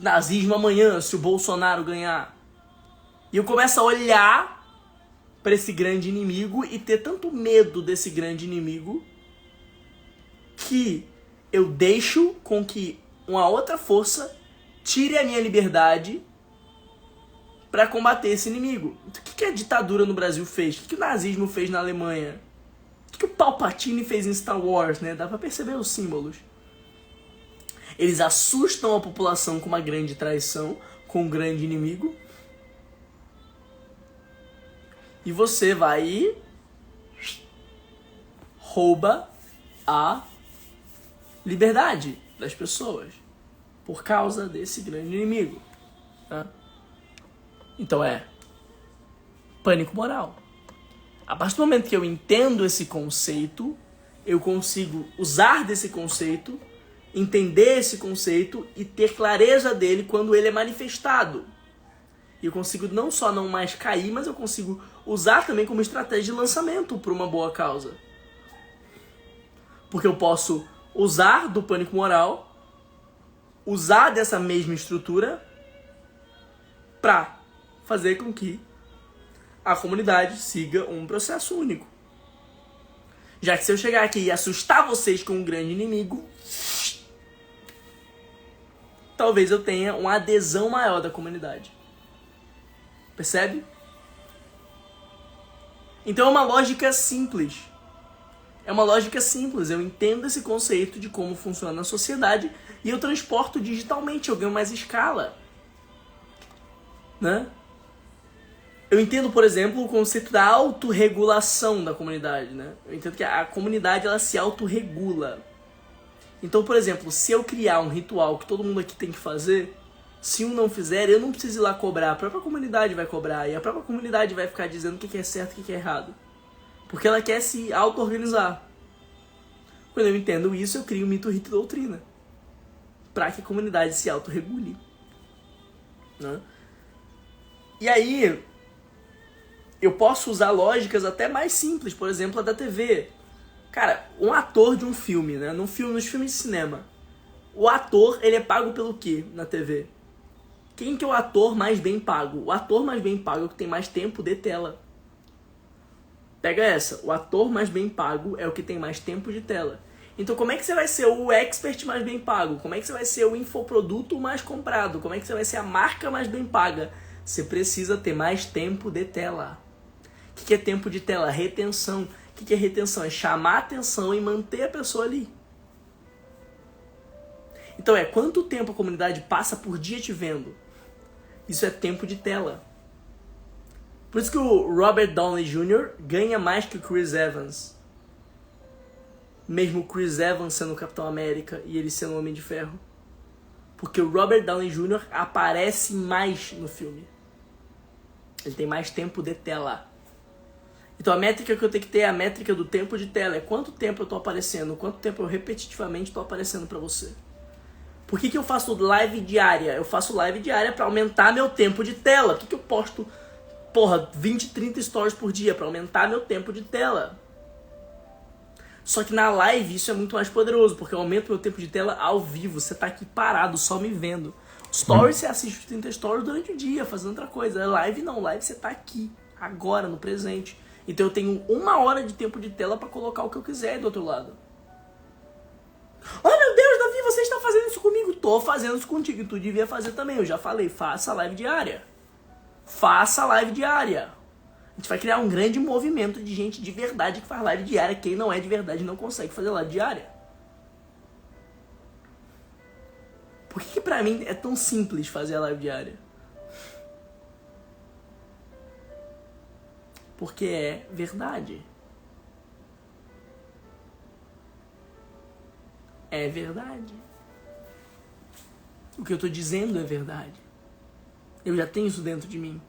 nazismo amanhã, se o Bolsonaro ganhar. E eu começo a olhar pra esse grande inimigo e ter tanto medo desse grande inimigo que eu deixo com que uma outra força tire a minha liberdade para combater esse inimigo. Então, o que a ditadura no Brasil fez? O que o nazismo fez na Alemanha? O que o Palpatine fez em Star Wars, né? Dá pra perceber os símbolos. Eles assustam a população com uma grande traição, com um grande inimigo. E você vai e rouba a liberdade das pessoas por causa desse grande inimigo. Tá? Então pânico moral. A partir do momento que eu entendo esse conceito, eu consigo usar desse conceito, entender esse conceito e ter clareza dele quando ele é manifestado. E eu consigo não só não mais cair, mas eu consigo usar também como estratégia de lançamento para uma boa causa. Porque eu posso usar do pânico moral, usar dessa mesma estrutura para fazer com que a comunidade siga um processo único. Já que se eu chegar aqui e assustar vocês com um grande inimigo, talvez eu tenha uma adesão maior da comunidade. Percebe? Então é uma lógica simples. É uma lógica simples. Eu entendo esse conceito de como funciona a sociedade e eu transporto digitalmente, eu ganho mais escala. Né? Eu entendo, por exemplo, o conceito da autorregulação da comunidade. Né? Eu entendo que a comunidade ela se autorregula. Então, por exemplo, se eu criar um ritual que todo mundo aqui tem que fazer, se um não fizer, eu não preciso ir lá cobrar. A própria comunidade vai cobrar. E a própria comunidade vai ficar dizendo o que é certo e o que é errado. Porque ela quer se auto-organizar. Quando eu entendo isso, eu crio um mito, rito e doutrina. Para que a comunidade se auto-regule. Né? E aí, eu posso usar lógicas até mais simples. Por exemplo, a da TV. Cara, um ator de um filme, né? Nos filmes de cinema. O ator, ele é pago pelo quê na TV? Quem que é o ator mais bem pago? O ator mais bem pago é o que tem mais tempo de tela. Pega essa. O ator mais bem pago é o que tem mais tempo de tela. Então como é que você vai ser o expert mais bem pago? Como é que você vai ser o infoproduto mais comprado? Como é que você vai ser a marca mais bem paga? Você precisa ter mais tempo de tela. O que é tempo de tela? Retenção. O que é retenção? É chamar a atenção e manter a pessoa ali. Então quanto tempo a comunidade passa por dia te vendo? Isso é tempo de tela. Por isso que o Robert Downey Jr. ganha mais que o Chris Evans. Mesmo o Chris Evans sendo o Capitão América e ele sendo o Homem de Ferro. Porque o Robert Downey Jr. aparece mais no filme. Ele tem mais tempo de tela. Então a métrica que eu tenho que ter é a métrica do tempo de tela. É quanto tempo eu tô aparecendo, quanto tempo eu repetitivamente tô aparecendo pra você. Por que eu faço live diária? Eu faço live diária pra aumentar meu tempo de tela. Por que eu posto, 20, 30 stories por dia? Pra aumentar meu tempo de tela. Só que na live isso é muito mais poderoso, porque eu aumento meu tempo de tela ao vivo. Você tá aqui parado, só me vendo. Stories você assiste os 30 stories durante o dia, fazendo outra coisa. Live não, live você tá aqui, agora, no presente. Então eu tenho 1 hora de tempo de tela pra colocar o que eu quiser aí do outro lado. Oh meu Deus, Davi, você está fazendo isso comigo? Tô fazendo isso contigo, e tu devia fazer também. Eu já falei, faça live diária. Faça live diária. A gente vai criar um grande movimento de gente de verdade que faz live diária. Quem não é de verdade não consegue fazer live diária. Por que pra mim é tão simples fazer a live diária? Porque é verdade. É verdade. O que eu tô dizendo é verdade. Eu já tenho isso dentro de mim.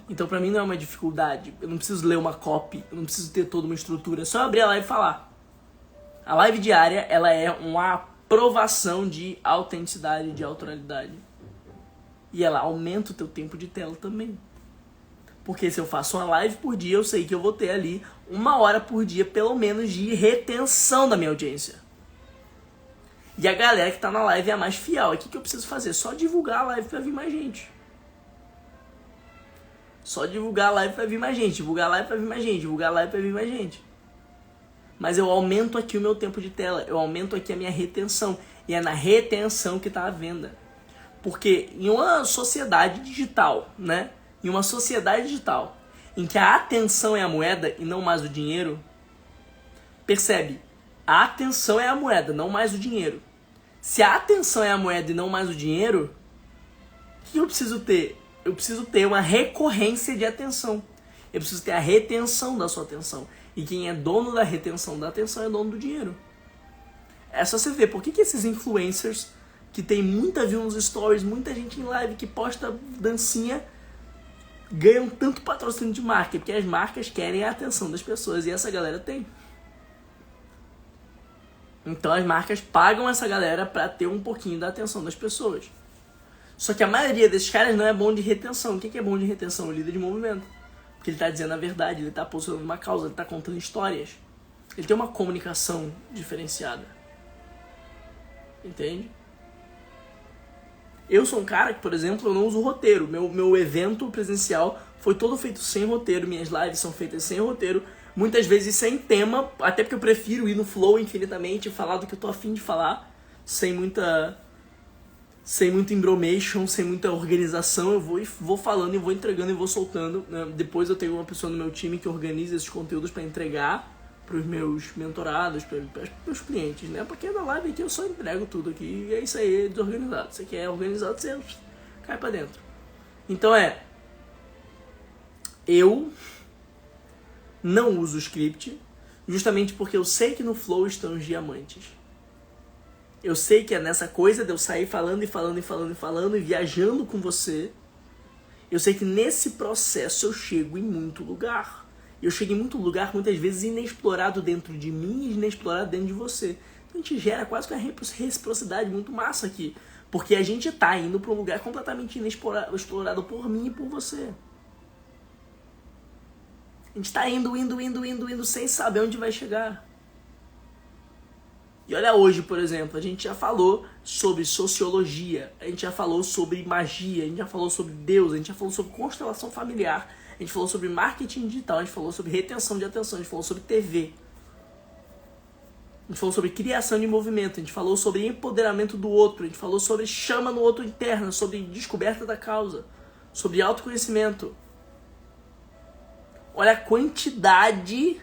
Então pra mim não é uma dificuldade. Eu não preciso ler uma copy. Eu não preciso ter toda uma estrutura. É só abrir a live e falar. A live diária, ela é uma aprovação de autenticidade, de autoralidade. E ela aumenta o teu tempo de tela também. Porque se eu faço uma live por dia, eu sei que eu vou ter ali 1 hora por dia, pelo menos, de retenção da minha audiência. E a galera que tá na live é a mais fiel. O que eu preciso fazer? Só divulgar a live pra vir mais gente. Só divulgar a live pra vir mais gente. Divulgar a live pra vir mais gente. Divulgar a live pra vir mais gente. Mas eu aumento aqui o meu tempo de tela. Eu aumento aqui a minha retenção. E é na retenção que tá a venda. Porque em uma sociedade digital, né? Em uma sociedade digital em que a atenção é a moeda e não mais o dinheiro, percebe? A atenção é a moeda, não mais o dinheiro. Se a atenção é a moeda e não mais o dinheiro, o que eu preciso ter? Eu preciso ter uma recorrência de atenção. Eu preciso ter a retenção da sua atenção. E quem é dono da retenção da atenção é dono do dinheiro. É só você ver por que esses influencers que tem muita view nos stories, muita gente em live que posta dancinha, ganham tanto patrocínio de marca, porque as marcas querem a atenção das pessoas e essa galera tem. Então as marcas pagam essa galera pra ter um pouquinho da atenção das pessoas. Só que a maioria desses caras não é bom de retenção. O que é bom de retenção? O líder de movimento. Porque ele tá dizendo a verdade, ele tá posicionando uma causa, ele tá contando histórias. Ele tem uma comunicação diferenciada. Entende? Eu sou um cara que, por exemplo, eu não uso roteiro. Meu evento presencial Foi todo feito sem roteiro, minhas lives são feitas sem roteiro, muitas vezes sem tema, até porque eu prefiro ir no flow infinitamente e falar do que eu tô afim de falar, sem muito embromation, sem muita organização. Eu vou falando e vou entregando e vou soltando, né? Depois eu tenho uma pessoa no meu time que organiza esses conteúdos para entregar pros meus mentorados, para meus clientes, né? Porque na live aqui eu só entrego tudo aqui e é isso aí, desorganizado. Você quer organizado, você cai pra dentro. Então eu não uso script, justamente porque eu sei que no flow estão os diamantes. Eu sei que é nessa coisa de eu sair falando e viajando com você. Eu sei que nesse processo eu chego em muito lugar. Eu chego em muito lugar, muitas vezes inexplorado dentro de mim e inexplorado dentro de você. Então a gente gera quase que uma reciprocidade muito massa aqui. Porque a gente tá indo para um lugar completamente inexplorado por mim e por você. A gente tá indo sem saber onde vai chegar. E olha hoje, por exemplo, a gente já falou sobre sociologia, a gente já falou sobre magia, a gente já falou sobre Deus, a gente já falou sobre constelação familiar, a gente falou sobre marketing digital, a gente falou sobre retenção de atenção, a gente falou sobre TV. A gente falou sobre criação de movimento, a gente falou sobre empoderamento do outro, a gente falou sobre chama no outro interno, sobre descoberta da causa, sobre autoconhecimento. Olha a quantidade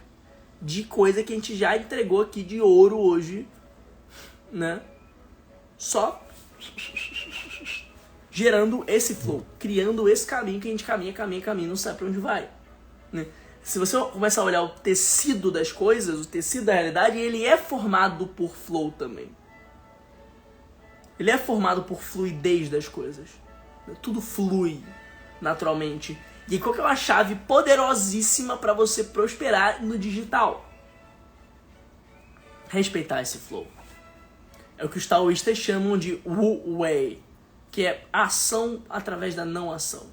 de coisa que a gente já entregou aqui de ouro hoje, né? Só gerando esse flow, criando esse caminho que a gente caminha, não sabe pra onde vai, né? Se você começar a olhar o tecido das coisas, o tecido da realidade, ele é formado por flow também. Ele é formado por fluidez das coisas. Tudo flui naturalmente. E qual que é uma chave poderosíssima para você prosperar no digital? Respeitar esse flow. É o que os taoístas chamam de Wu Wei, que é ação através da não ação.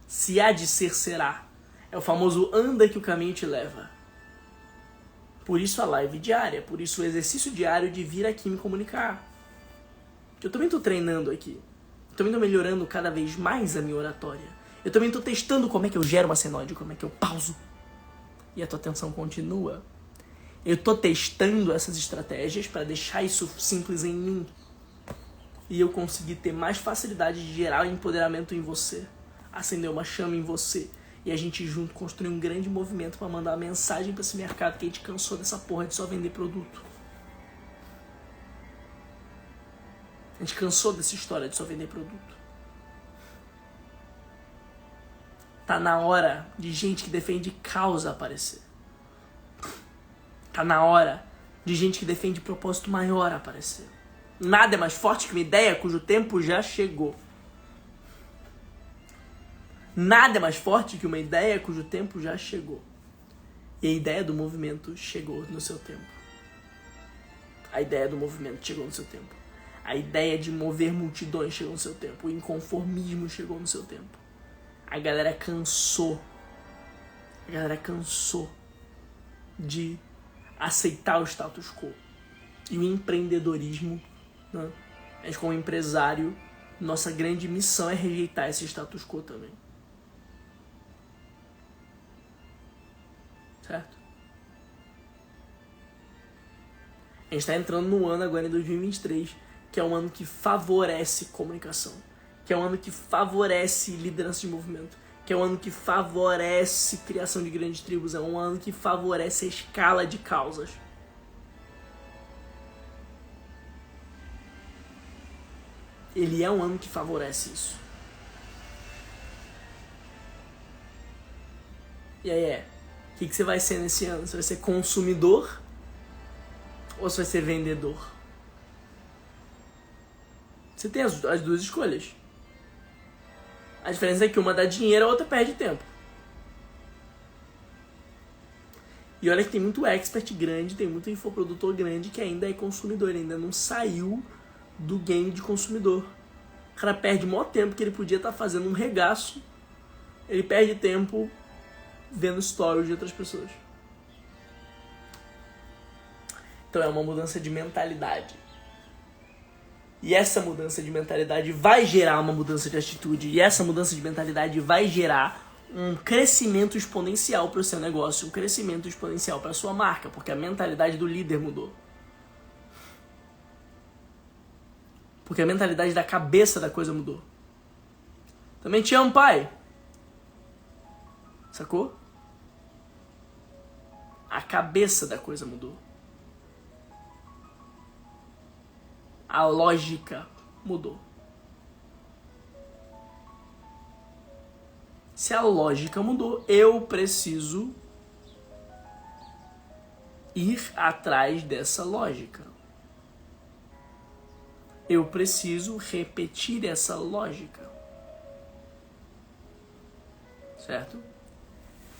Se há de ser, será. É o famoso anda que o caminho te leva. Por isso a live diária, por isso o exercício diário de vir aqui me comunicar. Eu também estou treinando aqui. Eu também estou melhorando cada vez mais a minha oratória. Eu também estou testando como é que eu gero uma senoide, como é que eu pauso. E a tua atenção continua. Eu estou testando essas estratégias para deixar isso simples em mim. E eu conseguir ter mais facilidade de gerar empoderamento em você. Acender uma chama em você. E a gente junto construir um grande movimento para mandar uma mensagem para esse mercado que a gente cansou dessa porra de só vender produto. A gente cansou dessa história de só vender produto. Tá na hora de gente que defende causa aparecer. Tá na hora de gente que defende propósito maior aparecer. Nada é mais forte que uma ideia cujo tempo já chegou. Nada é mais forte que uma ideia cujo tempo já chegou. E a ideia do movimento chegou no seu tempo. A ideia do movimento chegou no seu tempo. A ideia de mover multidões chegou no seu tempo. O inconformismo chegou no seu tempo. A galera cansou. A galera cansou de aceitar o status quo. E o empreendedorismo, né? Mas como empresário, nossa grande missão é rejeitar esse status quo também. Certo? A gente está entrando no ano agora em 2023, que é um ano que favorece comunicação, que é um ano que favorece liderança de movimento, que é um ano que favorece criação de grandes tribos, é um ano que favorece a escala de causas. Ele é um ano que favorece isso. E aí o que você vai ser nesse ano? Você vai ser consumidor ou você vai ser vendedor? Você tem as duas escolhas. A diferença é que uma dá dinheiro, a outra perde tempo. E olha que tem muito expert grande, tem muito infoprodutor grande que ainda é consumidor, ele ainda não saiu do game de consumidor. O cara perde o maior tempo que ele podia estar fazendo um regaço. Ele perde tempo vendo stories de outras pessoas. Então é uma mudança de mentalidade. E essa mudança de mentalidade vai gerar uma mudança de atitude. E essa mudança de mentalidade vai gerar um crescimento exponencial para o seu negócio, um crescimento exponencial para a sua marca, porque a mentalidade do líder mudou. Porque a mentalidade da cabeça da coisa mudou. Também te amo, pai. Sacou? A cabeça da coisa mudou. A lógica mudou. Se a lógica mudou, eu preciso ir atrás dessa lógica. Eu preciso repetir essa lógica. Certo?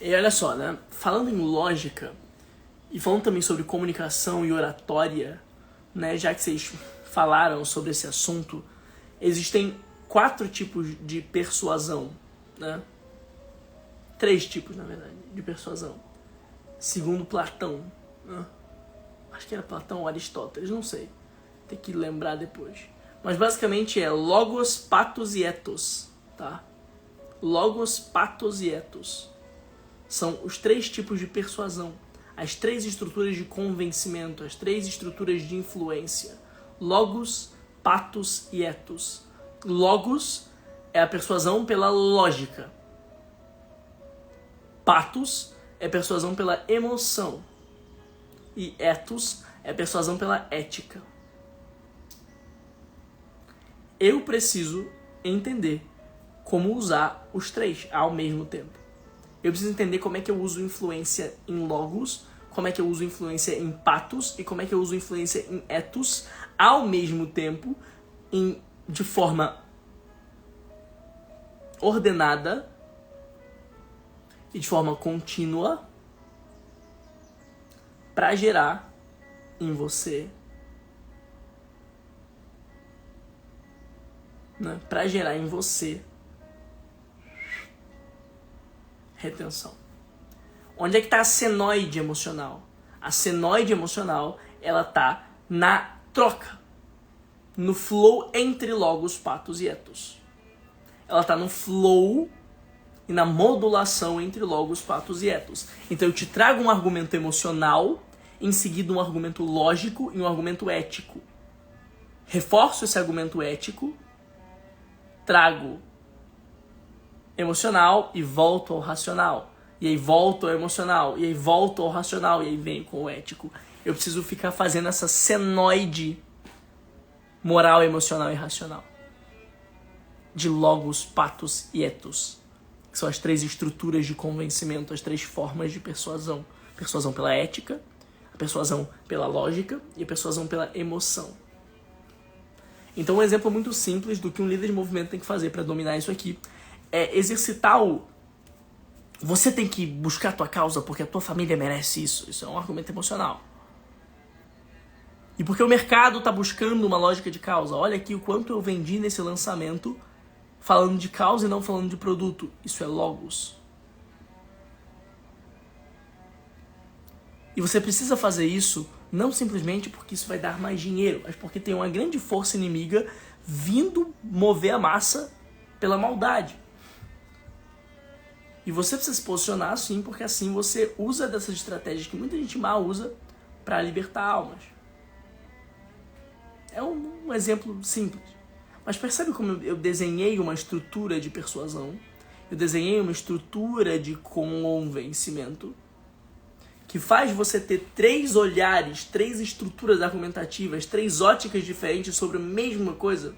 E olha só, né? Falando em lógica, e falando também sobre comunicação e oratória, né? Já que vocês falaram sobre esse assunto, existem 4 tipos de persuasão, né? 3 tipos, na verdade, de persuasão. Segundo Platão, né? Acho que era Platão ou Aristóteles, não sei. Tem que lembrar depois. Mas basicamente é logos, patos e ethos, tá? Logos, patos e ethos. São os 3 tipos de persuasão. As 3 estruturas de convencimento, as 3 estruturas de influência. Logos, patos e ethos. Logos é a persuasão pela lógica. Patos é persuasão pela emoção. E ethos é persuasão pela ética. Eu preciso entender como usar os 3 ao mesmo tempo. Eu preciso entender como é que eu uso influência em logos, como é que eu uso influência em patos e como é que eu uso influência em ethos ao mesmo tempo, de forma ordenada e de forma contínua, para gerar em você, né? Para gerar em você retenção. Onde é que está a senoide emocional? A senoide emocional, ela tá na troca, no flow entre logos, patos e ethos. Ela tá no flow e na modulação entre logos, patos e ethos. Então eu te trago um argumento emocional, em seguida um argumento lógico e um argumento ético. Reforço esse argumento ético, trago emocional e volto ao racional. E aí volto ao emocional, e aí volto ao racional, e aí venho com o ético. Eu preciso ficar fazendo essa senoide moral, emocional e racional. De logos, patos e ethos. Que são as 3 estruturas de convencimento, as 3 formas de persuasão. Persuasão pela ética, a persuasão pela lógica e a persuasão pela emoção. Então um exemplo muito simples do que um líder de movimento tem que fazer para dominar isso aqui é exercitar o... Você tem que buscar a tua causa porque a tua família merece isso. Isso é um argumento emocional. E porque o mercado está buscando uma lógica de causa. Olha aqui o quanto eu vendi nesse lançamento falando de causa e não falando de produto. Isso é logos. E você precisa fazer isso não simplesmente porque isso vai dar mais dinheiro, mas porque tem uma grande força inimiga vindo mover a massa pela maldade. E você precisa se posicionar assim, porque assim você usa dessas estratégias que muita gente mal usa para libertar almas. É um exemplo simples. Mas percebe como eu desenhei uma estrutura de persuasão, eu desenhei uma estrutura de convencimento, que faz você ter 3 olhares, 3 estruturas argumentativas, 3 óticas diferentes sobre a mesma coisa.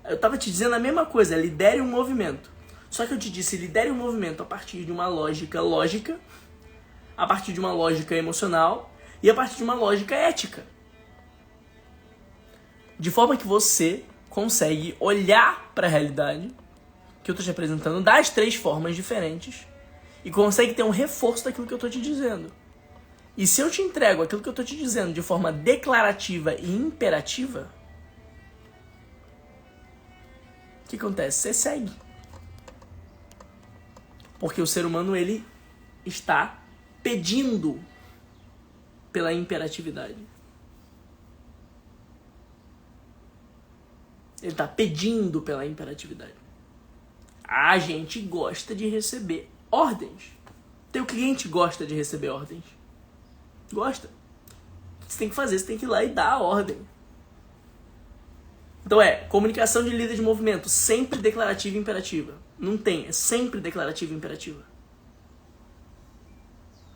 Eu estava te dizendo a mesma coisa, lidere um movimento. Só que eu te disse, lidere um movimento a partir de uma lógica lógica, a partir de uma lógica emocional e a partir de uma lógica ética. De forma que você consegue olhar para a realidade que eu estou te apresentando das 3 formas diferentes e consegue ter um reforço daquilo que eu estou te dizendo. E se eu te entrego aquilo que eu estou te dizendo de forma declarativa e imperativa, o que acontece? Você segue. Porque o ser humano, ele está pedindo pela imperatividade. Ele está pedindo pela imperatividade. A gente gosta de receber ordens. Teu cliente gosta de receber ordens. Gosta. O que você tem que fazer? Você tem que ir lá e dar a ordem. Então comunicação de líder de movimento, sempre declarativa e imperativa. Não tem, é sempre declarativa e imperativa.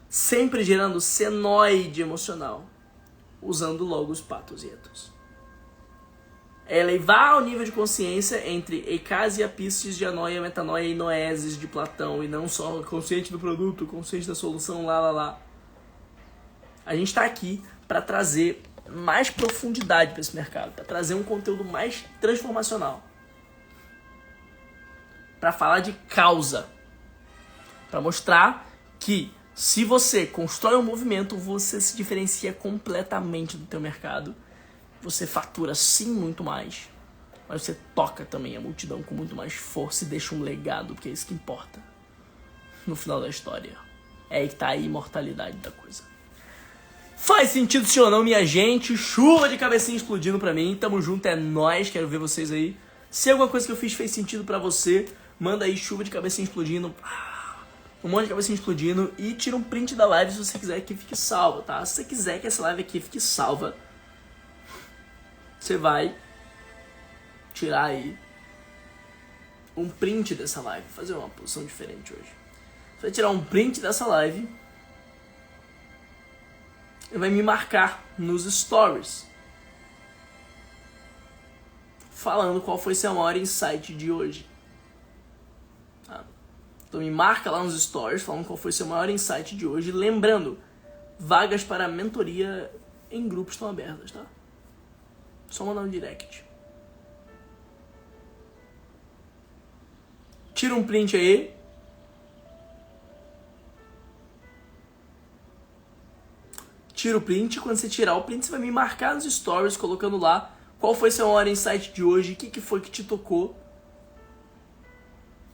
Sempre gerando senoide emocional, usando logos, patos e etos. É elevar o nível de consciência entre eicásia, pistes, dianoia, metanoia e noeses de Platão, e não só consciente do produto, consciente da solução, lá. A gente está aqui para trazer mais profundidade para esse mercado, para trazer um conteúdo mais transformacional, para falar de causa, para mostrar que se você constrói um movimento, você se diferencia completamente do teu mercado. Você fatura sim muito mais, mas você toca também a multidão com muito mais força e deixa um legado, porque é isso que importa no final da história. É aí que tá a imortalidade da coisa. Faz sentido sim ou não, minha gente? Chuva de cabecinha explodindo pra mim. Tamo junto, é nóis, quero ver vocês aí. Se alguma coisa que eu fiz fez sentido pra você, manda aí chuva de cabecinha explodindo. Um monte de cabecinha explodindo. E tira um print da live se você quiser que fique salva, tá? Se você quiser que essa live aqui fique salva, você vai tirar aí um print dessa live. Vou fazer uma posição diferente hoje. Você vai tirar um print dessa live e vai me marcar nos stories, falando qual foi seu maior insight de hoje. Tá? Então me marca lá nos stories falando qual foi seu maior insight de hoje. Lembrando, vagas para mentoria em grupos estão abertas, tá? Só mandar um direct. Tira um print aí. Tira o print. Quando você tirar o print, você vai me marcar nos stories, colocando lá qual foi seu maior insight de hoje, o que foi que te tocou.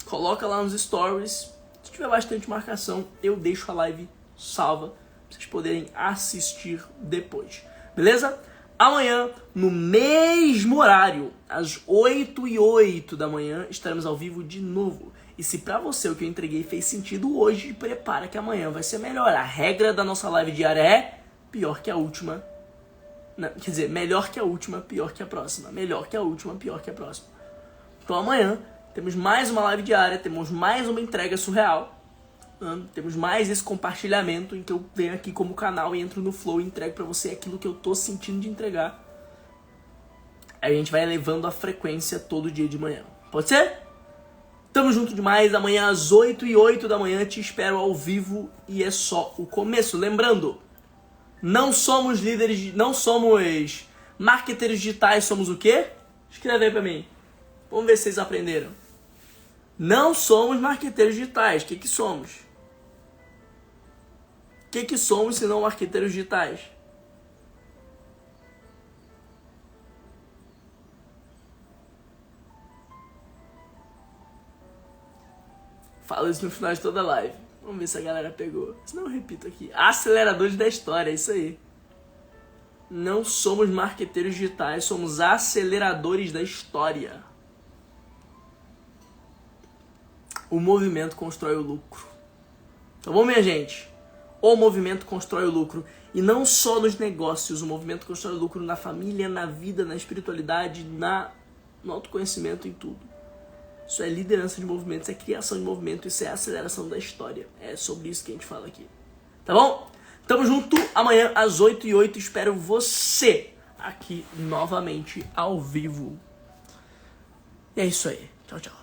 Coloca lá nos stories. Se tiver bastante marcação, eu deixo a live salva pra vocês poderem assistir depois. Beleza? Amanhã, no mesmo horário, às 8h08 da manhã, estaremos ao vivo de novo. E se pra você o que eu entreguei fez sentido hoje, prepara que amanhã vai ser melhor. A regra da nossa live diária é pior que a última. Não, quer dizer, melhor que a última, pior que a próxima. Melhor que a última, pior que a próxima. Então amanhã temos mais uma live diária, temos mais uma entrega surreal. Temos mais esse compartilhamento em que eu venho aqui como canal e entro no flow e entrego pra você aquilo que eu tô sentindo de entregar. Aí a gente vai elevando a frequência todo dia de manhã. Pode ser? Tamo junto demais. Amanhã às 8h08 da manhã te espero ao vivo e é só o começo. Lembrando, não somos líderes, não somos marqueteiros digitais, somos o quê? Escreve aí pra mim. Vamos ver se vocês aprenderam. Não somos marqueteiros digitais. O que somos? O que somos se não marqueteiros digitais? Falo isso no final de toda a live. Vamos ver se a galera pegou. Senão eu repito aqui. Aceleradores da história, é isso aí. Não somos marqueteiros digitais, somos aceleradores da história. O movimento constrói o lucro. Tá bom, minha gente? O movimento constrói o lucro. E não só nos negócios. O movimento constrói o lucro na família, na vida, na espiritualidade, no autoconhecimento, em tudo. Isso é liderança de movimento, isso é criação de movimento, isso é aceleração da história. É sobre isso que a gente fala aqui. Tá bom? Tamo junto. Amanhã às 8h08. Espero você aqui novamente ao vivo. E é isso aí. Tchau, tchau.